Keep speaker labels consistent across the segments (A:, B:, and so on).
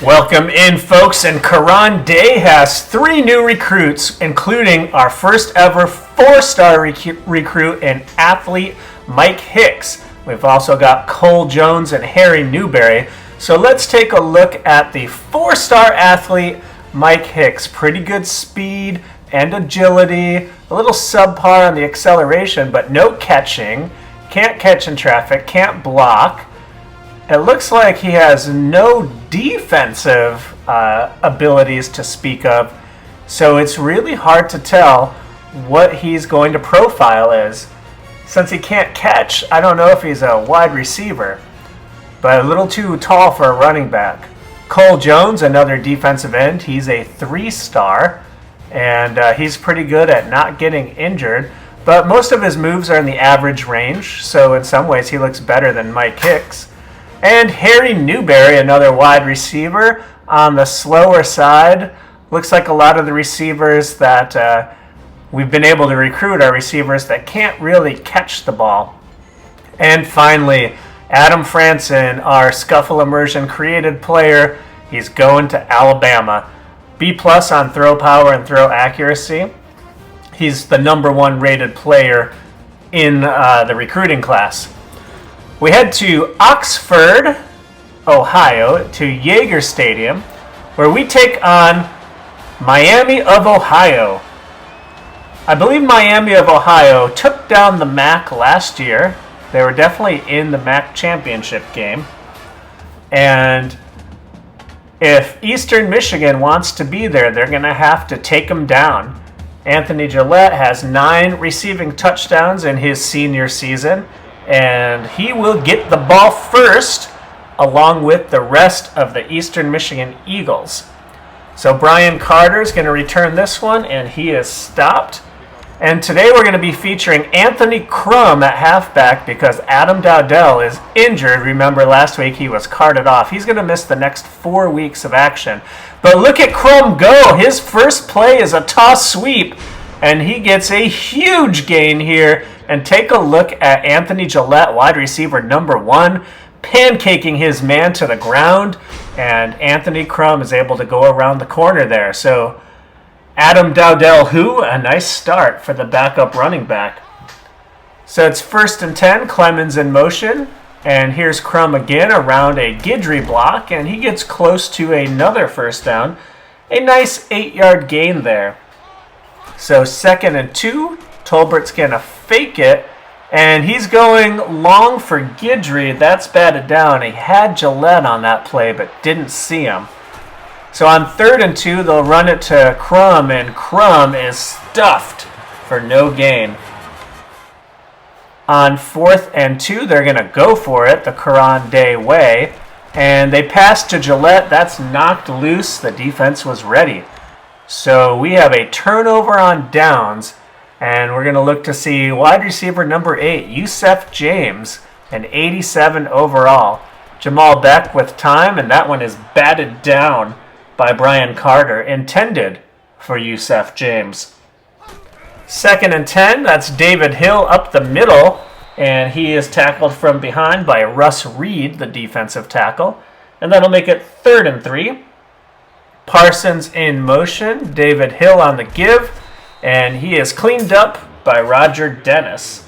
A: Welcome in, folks, and Keron Day has 3 new recruits, including our first ever 4-star recruit and athlete, Mike Hicks. We've also got Cole Jones and Harry Newberry. So let's take a look at the 4-star athlete, Mike Hicks. Pretty good speed and agility, a little subpar on the acceleration, but no catching. Can't catch in traffic, can't block. It looks like he has no defensive abilities to speak of, so it's really hard to tell what he's going to profile as. Since he can't catch, I don't know if he's a wide receiver, but a little too tall for a running back. Cole Jones, another defensive end, he's a 3-star, and he's pretty good at not getting injured, but most of his moves are in the average range, so in some ways he looks better than Mike Hicks. And Harry Newberry, another wide receiver, on the slower side. Looks like a lot of the receivers that we've been able to recruit are receivers that can't really catch the ball. And finally, Adam Franssen, our scuffle immersion created player. He's going to Alabama. B+ on throw power and throw accuracy. He's the #1 rated player in the recruiting class. We head to Oxford, Ohio, to Yeager Stadium, where we take on Miami of Ohio. I believe Miami of Ohio took down the MAC last year. They were definitely in the MAC championship game. And if Eastern Michigan wants to be there, they're going to have to take them down. Anthony Gillette has 9 receiving touchdowns in his senior season, and he will get the ball first along with the rest of the Eastern Michigan Eagles. So Brian Carter is going to return this one, and he is stopped. And today we're going to be featuring Anthony Crum at halfback because Adam Dowdell is injured. Remember last week he was carted off. He's going to miss the next 4 weeks of action. But look at Crum go. His first play is a toss sweep, and he gets a huge gain here. And take a look at Anthony Gillette, wide receiver #1, pancaking his man to the ground. And Anthony Crum is able to go around the corner there. So Adam Dowdell, a nice start for the backup running back. So it's 1st and 10, Clemens in motion. And here's Crum again around a Guidry block. And he gets close to another first down. A nice 8-yard gain there. So 2nd and 2. Tolbert's going to fake it, and he's going long for Guidry. That's batted down. He had Gillette on that play, but didn't see him. So on 3rd and 2, they'll run it to Crum, and Crum is stuffed for no gain. On 4th and 2, they're going to go for it the Keron Day way, and they pass to Gillette. That's knocked loose. The defense was ready. So we have a turnover on downs. And we're going to look to see wide receiver #8, Yusef James, an 87 overall. Jamal Beck with time, and that one is batted down by Brian Carter, intended for Yusef James. 2nd and 10, that's David Hill up the middle, and he is tackled from behind by Russ Reed, the defensive tackle. And that'll make it 3rd and 3. Parsons in motion, David Hill on the give. And he is cleaned up by Roger Dennis.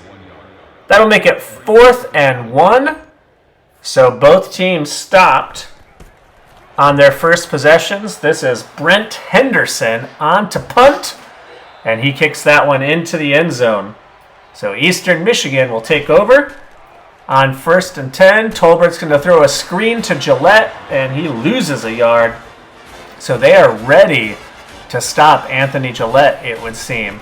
A: That'll make it 4th and 1. So both teams stopped on their first possessions. This is Brent Henderson on to punt. And he kicks that one into the end zone. So Eastern Michigan will take over. On 1st and 10, Tolbert's going to throw a screen to Gillette. And he loses a yard. So they are ready to stop Anthony Gillette, it would seem.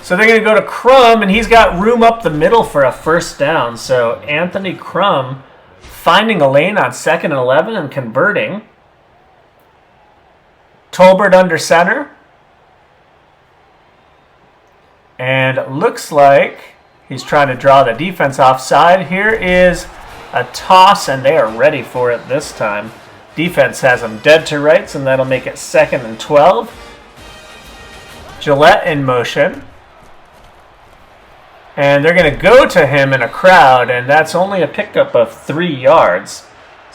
A: So they're going to go to Crum, and he's got room up the middle for a first down. So Anthony Crum finding a lane on 2nd and 11 and converting. Tolbert under center. And it looks like he's trying to draw the defense offside. Here is a toss, and they are ready for it this time. Defense has them dead to rights, and that'll make it 2nd and 12. Gillette in motion. And they're going to go to him in a crowd, and that's only a pickup of 3 yards.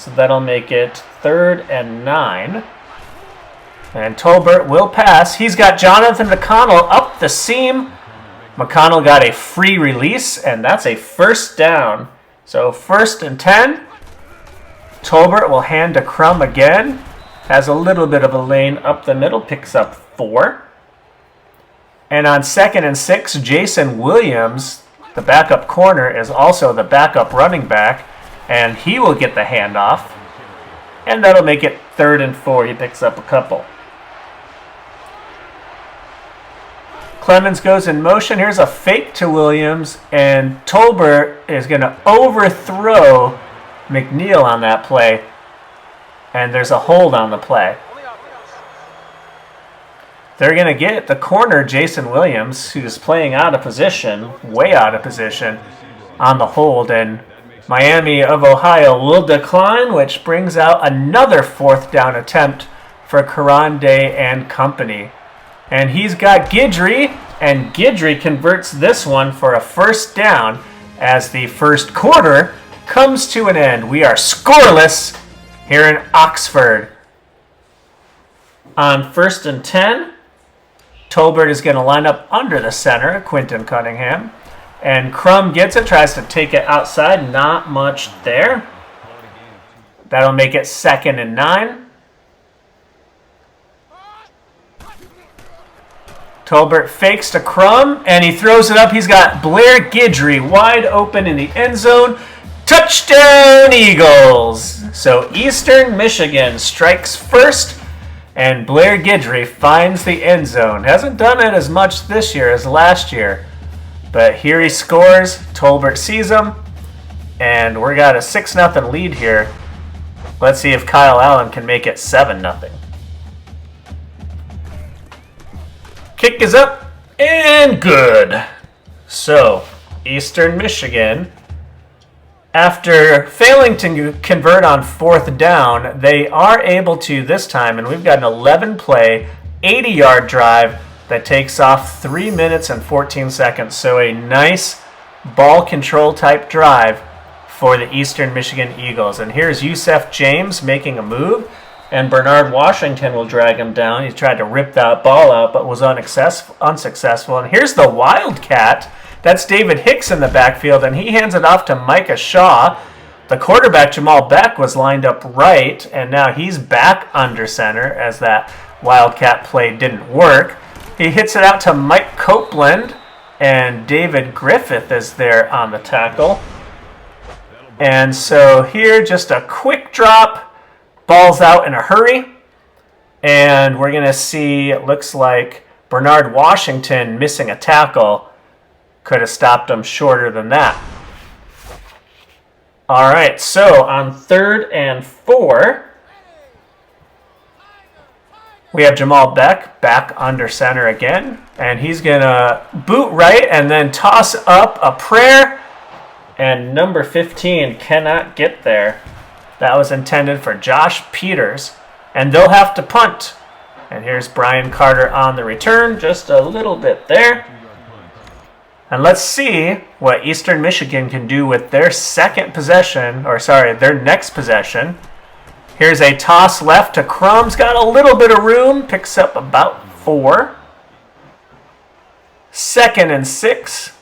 A: So that'll make it 3rd and 9. And Tolbert will pass. He's got Jonathan McConnell up the seam. McConnell got a free release, and that's a first down. So 1st and 10. Tolbert will hand to Crum again. Has a little bit of a lane up the middle, picks up 4. And on 2nd and 6, Jason Williams, the backup corner, is also the backup running back, and he will get the handoff. And that'll make it 3rd and 4. He picks up a couple. Clemens goes in motion. Here's a fake to Williams, and Tolbert is going to overthrow McNeil on that play, and there's a hold on the play. They're going to get the corner, Jason Williams, who's playing out of position, way out of position, on the hold, and Miami of Ohio will decline, which brings out another 4th down attempt for Keron Day and company. And he's got Guidry, and Guidry converts this one for a 1st down as the first quarter comes to an end. We are scoreless here in Oxford. On 1st and 10, Tolbert is going to line up under the center, Quinton Cunningham. And Crum gets it, tries to take it outside. Not much there. That'll make it 2nd and 9. Tolbert fakes to Crum, and he throws it up. He's got Blair Guidry wide open in the end zone. Touchdown, Eagles! So Eastern Michigan strikes first, and Blair Guidry finds the end zone. Hasn't done it as much this year as last year, but here he scores. Tolbert sees him, and we got a 6-0 lead here. Let's see if Kyle Allen can make it 7-0. Kick is up and good. So, Eastern Michigan, after failing to convert on 4th down, they are able to this time, and we've got an 11-play, 80-yard drive that takes off 3 minutes and 14 seconds. So a nice ball control type drive for the Eastern Michigan Eagles. And here's Yusef James making a move. And Bernard Washington will drag him down. He tried to rip that ball out, but was unsuccessful. And here's the Wildcat. That's David Hicks in the backfield, and he hands it off to Micah Shaw. The quarterback, Jamal Beck, was lined up right, and now he's back under center as that Wildcat play didn't work. He hits it out to Mike Copeland, and David Griffith is there on the tackle. And so here, just a quick drop. Ball's out in a hurry, and we're going to see, it looks like Bernard Washington missing a tackle. Could have stopped him shorter than that. All right, so on 3rd and 4, we have Jamal Beck back under center again, and he's going to boot right and then toss up a prayer, and number 15 cannot get there. That was intended for Josh Peters, and they'll have to punt. And here's Brian Carter on the return, just a little bit there. And let's see what Eastern Michigan can do with their their next possession. Here's a toss left to Crum's, got a little bit of room, picks up about 4. 2nd and 6.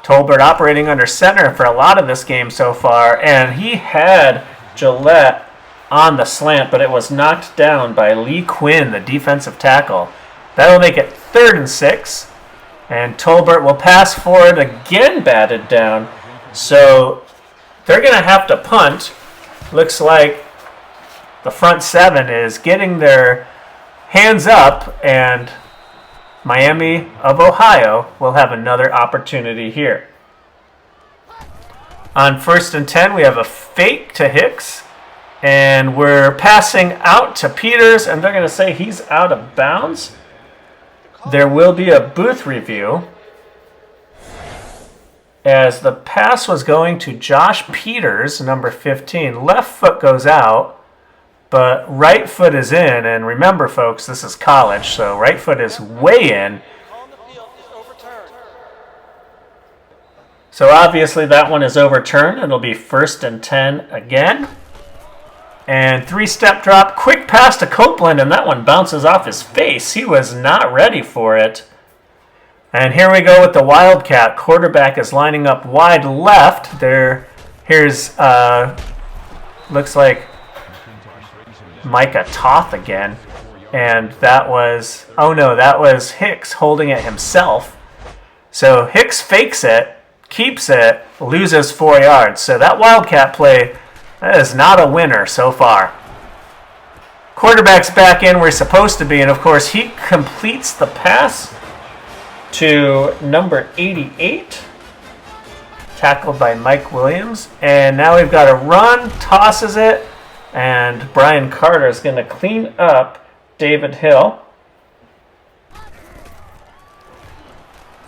A: Tolbert operating under center for a lot of this game so far, and he had Gillette on the slant, but it was knocked down by Lee Quinn, the defensive tackle. That'll make it 3rd and 6. And Tolbert will pass forward, again batted down. So they're going to have to punt. Looks like the front 7 is getting their hands up, and Miami of Ohio will have another opportunity here. On 1st and 10, we have a fake to Hicks, and we're passing out to Peters, and they're going to say he's out of bounds. There will be a booth review, as the pass was going to Josh Peters, number 15. Left foot goes out, but right foot is in, and remember, folks, this is college, so right foot is way in. So obviously that one is overturned. It'll be 1st and 10 again. And 3-step drop, quick pass to Copeland, and that one bounces off his face. He was not ready for it. And here we go with the Wildcat. Quarterback is lining up wide left. Here's, looks like Micah Toth again. And that was, oh no, that was Hicks holding it himself. So Hicks fakes it, keeps it, loses 4 yards. So that Wildcat play, that is not a winner so far. Quarterback's back in where he's supposed to be, and of course he completes the pass to number 88. Tackled by Mike Williams. And now we've got a run, tosses it, and Brian Carter is going to clean up David Hill.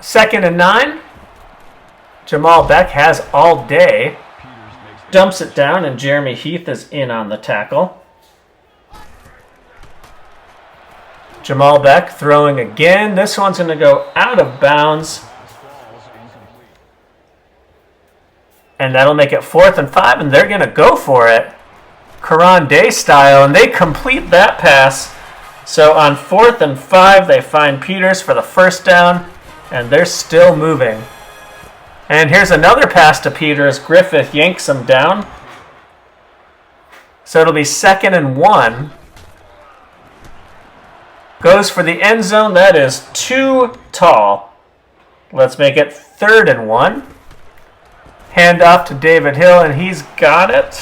A: 2nd and 9. Jamal Beck has all day. Dumps it down, and Jeremy Heath is in on the tackle. Jamal Beck throwing again. This one's going to go out of bounds. And that'll make it 4th and 5, and they're going to go for it. Keron Day style, and they complete that pass. So on 4th and 5, they find Peters for the first down, and they're still moving. And here's another pass to Peters. Griffith yanks him down. So it'll be 2nd and 1. Goes for the end zone. That is too tall. Let's make it 3rd and 1. Hand off to David Hill, and he's got it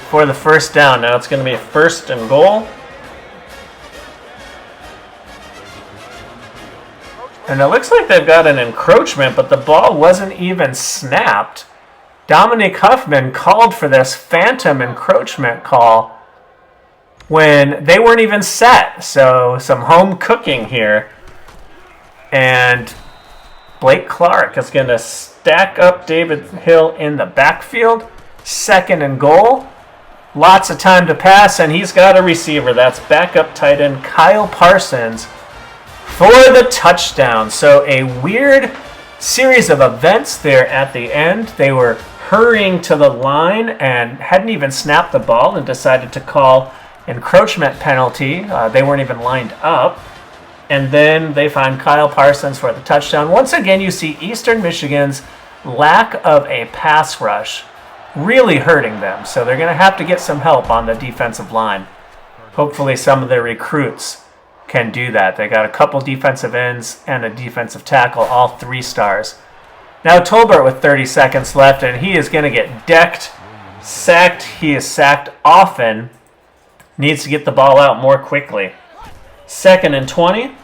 A: for the first down. Now it's going to be 1st and goal. And it looks like they've got an encroachment, but the ball wasn't even snapped. Dominic Huffman called for this phantom encroachment call when they weren't even set. So some home cooking here. And Blake Clark is going to stack up David Hill in the backfield. 2nd and goal. Lots of time to pass, and he's got a receiver. That's backup tight end Kyle Parsons for the touchdown. So a weird series of events there at the end. They were hurrying to the line and hadn't even snapped the ball and decided to call encroachment penalty. They weren't even lined up. And then they find Kyle Parsons for the touchdown. Once again, you see Eastern Michigan's lack of a pass rush really hurting them. So they're going to have to get some help on the defensive line. Hopefully some of their recruits can do that. They got a couple defensive ends and a defensive tackle, all 3 stars. Now Tolbert with 30 seconds left, and he is going to get decked, sacked. He is sacked often. Needs to get the ball out more quickly. 2nd and 20.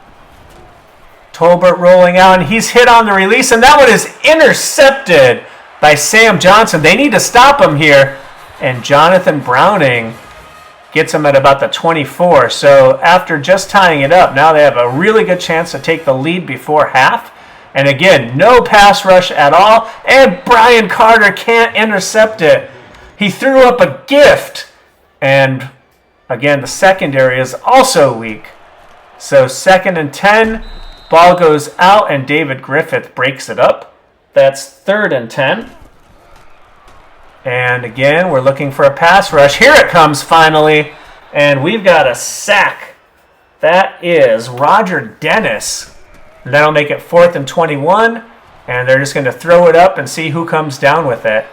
A: Tolbert rolling out, and he's hit on the release, and that one is intercepted by Sam Johnson. They need to stop him here, and Jonathan Browning gets him at about the 24. So after just tying it up, now they have a really good chance to take the lead before half. And again, no pass rush at all, and Brian Carter can't intercept it. He threw up a gift, and again, the secondary is also weak. So 2nd and 10, ball goes out, and David Griffith breaks it up. That's 3rd and 10. And again, we're looking for a pass rush. Here it comes finally, and we've got a sack. That is Roger Dennis. And that'll make it 4th and 21, and they're just going to throw it up and see who comes down with it.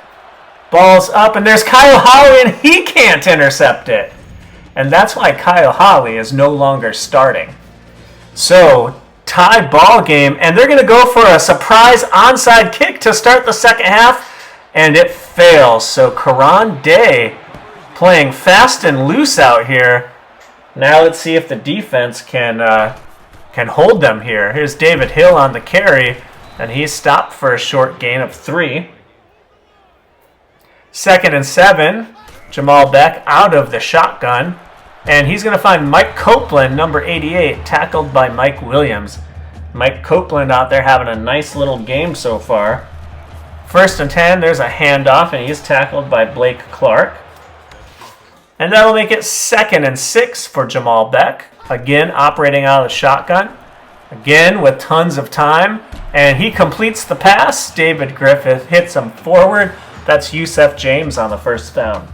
A: Ball's up, and there's Kyle Holly, and he can't intercept it. And that's why Kyle Holly is no longer starting. So, tie ball game, and they're going to go for a surprise onside kick to start the second half, and it fails. So Keron Day playing fast and loose out here. Now let's see if the defense can hold them here. Here's David Hill on the carry, and he's stopped for a short gain of 3. 2nd and 7. Jamal Beck out of the shotgun, and he's going to find Mike Copeland, number 88, tackled by Mike Williams. Mike Copeland out there having a nice little game so far. 1st and 10, there's a handoff, and he's tackled by Blake Clark. And that'll make it 2nd and 6 for Jamal Beck. Again, operating out of the shotgun. Again, with tons of time. And he completes the pass. David Griffith hits him forward. That's Yusef James on the first down.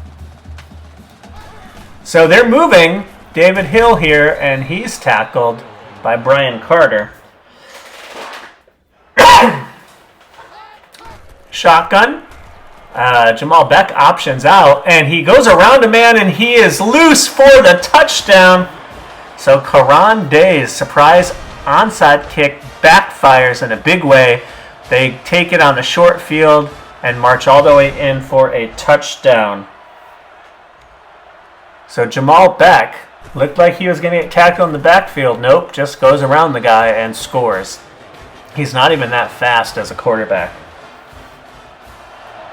A: So they're moving David Hill here, and he's tackled by Brian Carter. Shotgun. Jamal Beck options out, and he goes around a man, and he is loose for the touchdown. So Keron Day's surprise onside kick backfires in a big way. They take it on the short field and march all the way in for a touchdown. So Jamal Beck looked like he was going to get tackled in the backfield. Nope, just goes around the guy and scores. He's not even that fast as a quarterback.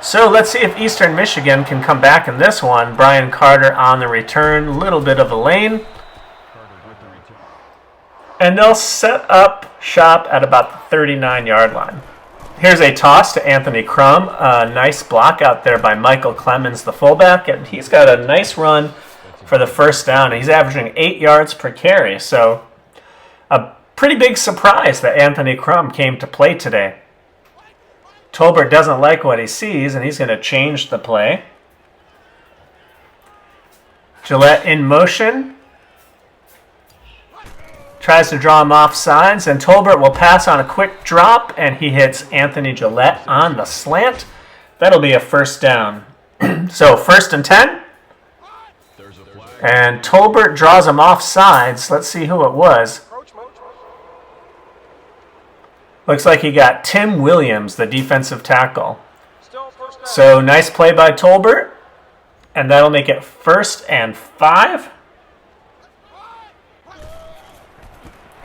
A: So let's see if Eastern Michigan can come back in this one. Brian Carter on the return, a little bit of a lane. And they'll set up shop at about the 39-yard line. Here's a toss to Anthony Crum. A nice block out there by Michael Clemens, the fullback. And he's got a nice run for the first down. He's averaging 8 yards per carry. So a pretty big surprise that Anthony Crum came to play today. Tolbert doesn't like what he sees, and he's going to change the play. Gillette in motion. Tries to draw him off sides, and Tolbert will pass on a quick drop, and he hits Anthony Gillette on the slant. That'll be a first down. So 1st and 10. And Tolbert draws him off sides. Let's see who it was. Looks like he got Tim Williams, the defensive tackle. So nice play by Tolbert. And that'll make it 1st and 5.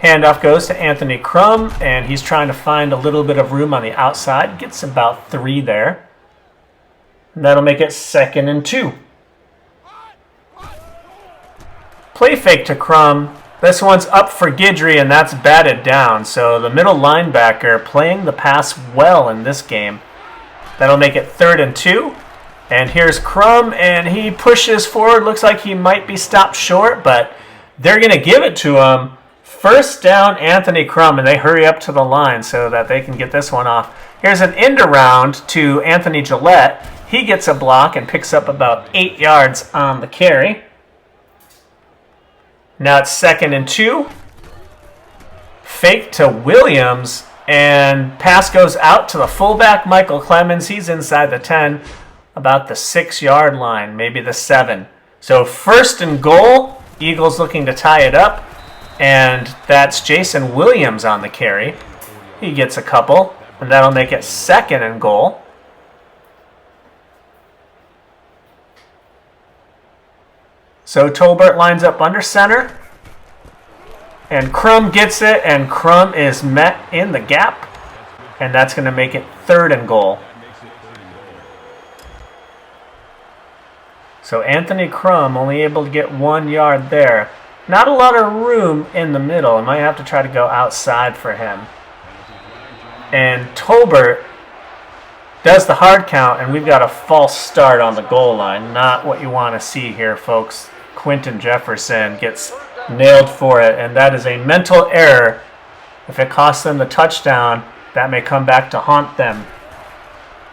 A: Handoff goes to Anthony Crum, and he's trying to find a little bit of room on the outside. Gets about 3 there. And that'll make it 2nd and 2. Play fake to Crum. This one's up for Guidry, and that's batted down. So the middle linebacker playing the pass well in this game. That'll make it 3rd and 2. And here's Crum, and he pushes forward. Looks like he might be stopped short, but they're going to give it to him. First down, Anthony Crum, and they hurry up to the line so that they can get this one off. Here's an end around to Anthony Gillette. He gets a block and picks up about 8 yards on the carry. Now it's 2nd and 2. Fake to Williams, and pass goes out to the fullback, Michael Clemens. He's inside the 10, about the 6-yard line, maybe the 7. So 1st and goal, Eagles looking to tie it up, and that's Jason Williams on the carry. He gets a couple, and that'll make it 2nd and goal. So Tolbert lines up under center. And Crum gets it, and Crum is met in the gap. And that's going to make it 3rd and goal. So Anthony Crum only able to get 1 yard there. Not a lot of room in the middle. I might have to try to go outside for him. And Tolbert does the hard count, and we've got a false start on the goal line. Not what you want to see here, folks. Quinton Jefferson gets nailed for it, and that is a mental error. If it costs them the touchdown, that may come back to haunt them.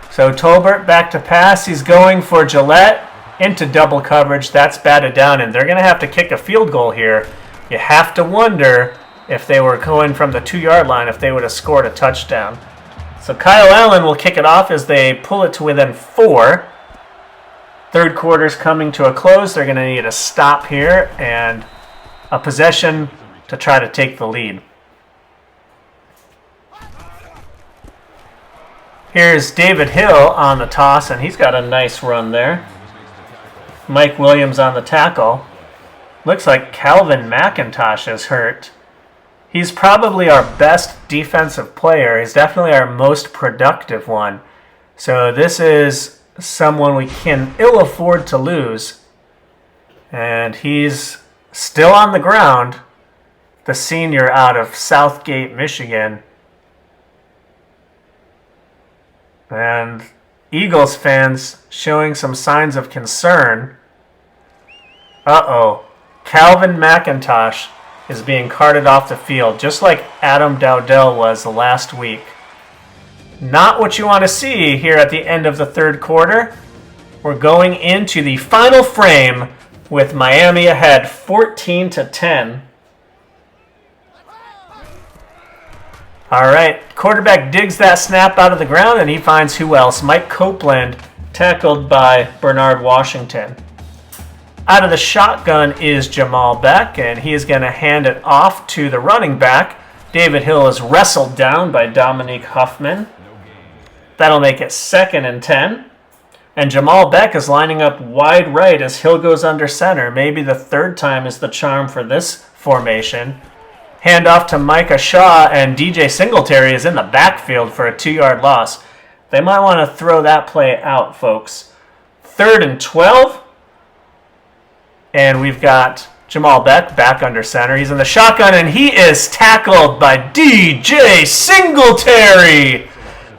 A: So Tolbert back to pass. He's going for Gillette into double coverage. That's batted down, and they're going to have to kick a field goal here. You have to wonder if they were going from the 2-yard line, if they would have scored a touchdown. So Kyle Allen will kick it off as they pull it to within 4. Third quarter's coming to a close. They're going to need a stop here and a possession to try to take the lead. Here's David Hill on the toss, and he's got a nice run there. Mike Williams on the tackle. Looks like Calvin McIntosh is hurt. He's probably our best defensive player. He's definitely our most productive one. So this is someone we can ill afford to lose. And he's still on the ground, the senior out of Southgate, Michigan. And Eagles fans showing some signs of concern. Uh-oh. Calvin McIntosh is being carted off the field, just like Adam Dowdell was last week. Not what you want to see here at the end of the third quarter. We're going into the final frame with Miami ahead 14-10. All right, quarterback digs that snap out of the ground, and he finds who else? Mike Copeland, tackled by Bernard Washington. Out of the shotgun is Jamal Beck, and he is going to hand it off to the running back. David Hill is wrestled down by Dominique Huffman. That'll make it 2nd and 10. And Jamal Beck is lining up wide right as Hill goes under center. Maybe the third time is the charm for this formation. Hand off to Micah Shaw, and DJ Singletary is in the backfield for a 2-yard loss. They might want to throw that play out, folks. 3rd and 12. And we've got Jamal Beck back under center. He's in the shotgun, and he is tackled by DJ Singletary.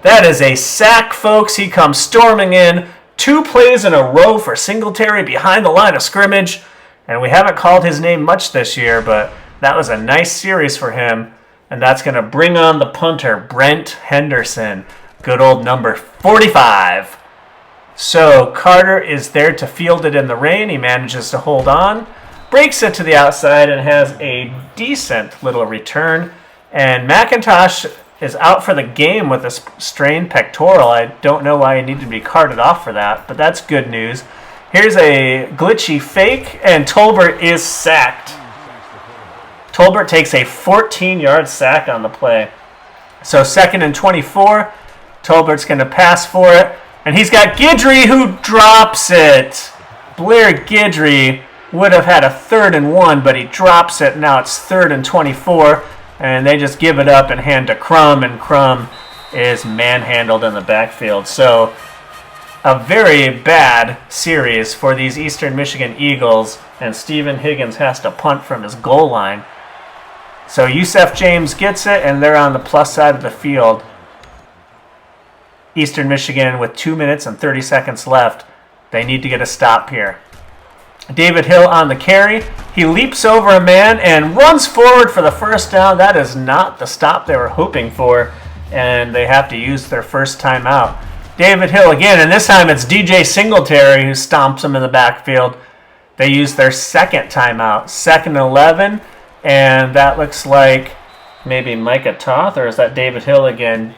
A: That is a sack, folks. He comes storming in. 2 plays in a row for Singletary behind the line of scrimmage. And we haven't called his name much this year, but that was a nice series for him. And that's going to bring on the punter, Brent Henderson. Good old number 45. So Carter is there to field it in the rain. He manages to hold on. Breaks it to the outside and has a decent little return. And McIntosh is out for the game with a strained pectoral. I don't know why he needed to be carted off for that, but that's good news. Here's a glitchy fake, and Tolbert is sacked. Tolbert takes a 14-yard sack on the play. So 2nd and 24. Tolbert's going to pass for it. And he's got Guidry who drops it. Blair Guidry would have had a 3rd and 1, but he drops it. Now it's 3rd and 24. And they just give it up and hand to Crum. And Crum is manhandled in the backfield. So a very bad series for these Eastern Michigan Eagles. And Stephen Higgins has to punt from his goal line. So Yusef James gets it, and they're on the plus side of the field. Eastern Michigan with 2 minutes and 30 seconds left. They need to get a stop here. David Hill on the carry. He leaps over a man and runs forward for the first down. That is not the stop they were hoping for, and they have to use their first timeout. David Hill again, and this time it's DJ Singletary who stomps him in the backfield. They use their second timeout, 2nd and 11, and that looks like maybe Micah Toth, or is that David Hill again?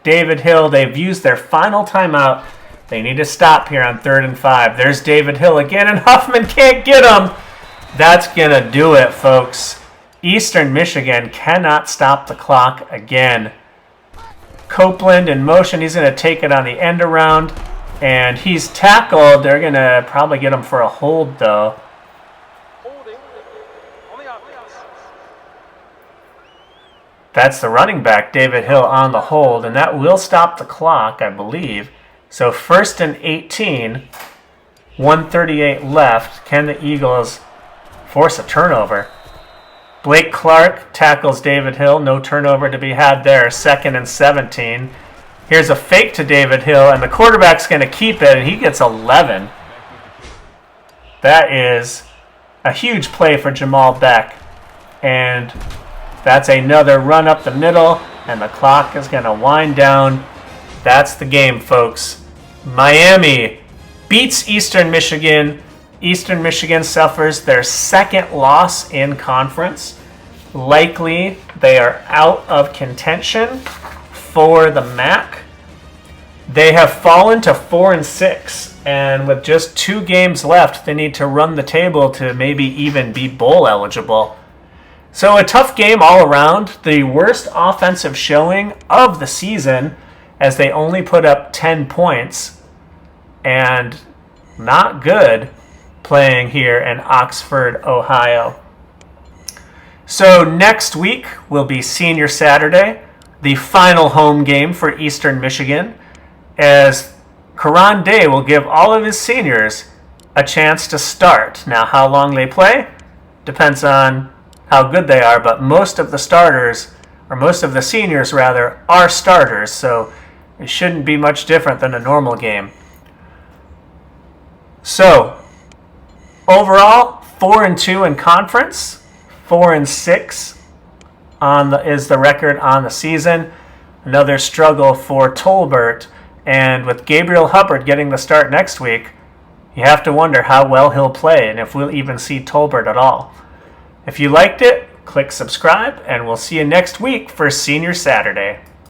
A: David Hill, they've used their final timeout. They need to stop here on 3rd and 5. There's David Hill again, and Huffman can't get him. That's going to do it, folks. Eastern Michigan cannot stop the clock again. Copeland in motion. He's going to take it on the end around, and he's tackled. They're going to probably get him for a hold, though. That's the running back, David Hill, on the hold, and that will stop the clock, I believe. So 1st and 18, 1:38 left. Can the Eagles force a turnover? Blake Clark tackles David Hill. No turnover to be had there. 2nd and 17. Here's a fake to David Hill, and the quarterback's going to keep it, and he gets 11. That is a huge play for Jamal Beck. And that's another run up the middle, and the clock is going to wind down. That's the game, folks. Miami beats Eastern Michigan. Eastern Michigan suffers their 2nd loss in conference. Likely they are out of contention for the MAC. They have fallen to 4 and 6, and with just 2 games left, they need to run the table to maybe even be bowl eligible. So a tough game all around. The worst offensive showing of the season, as they only put up 10 points, and not good playing here in Oxford, Ohio. So next week will be Senior Saturday, the final home game for Eastern Michigan, as Keron Day will give all of his seniors a chance to start. Now, how long they play depends on how good they are, but most of the starters, or most of the seniors rather, are starters, so it shouldn't be much different than a normal game. So, overall, 4 and 2 in conference, 4 and 6 is the record on the season. Another struggle for Tolbert, and with Gabriel Hubbard getting the start next week, You have to wonder how well he'll play and if we'll even see Tolbert at all. If you liked it, click subscribe, and we'll see you next week for Senior Saturday.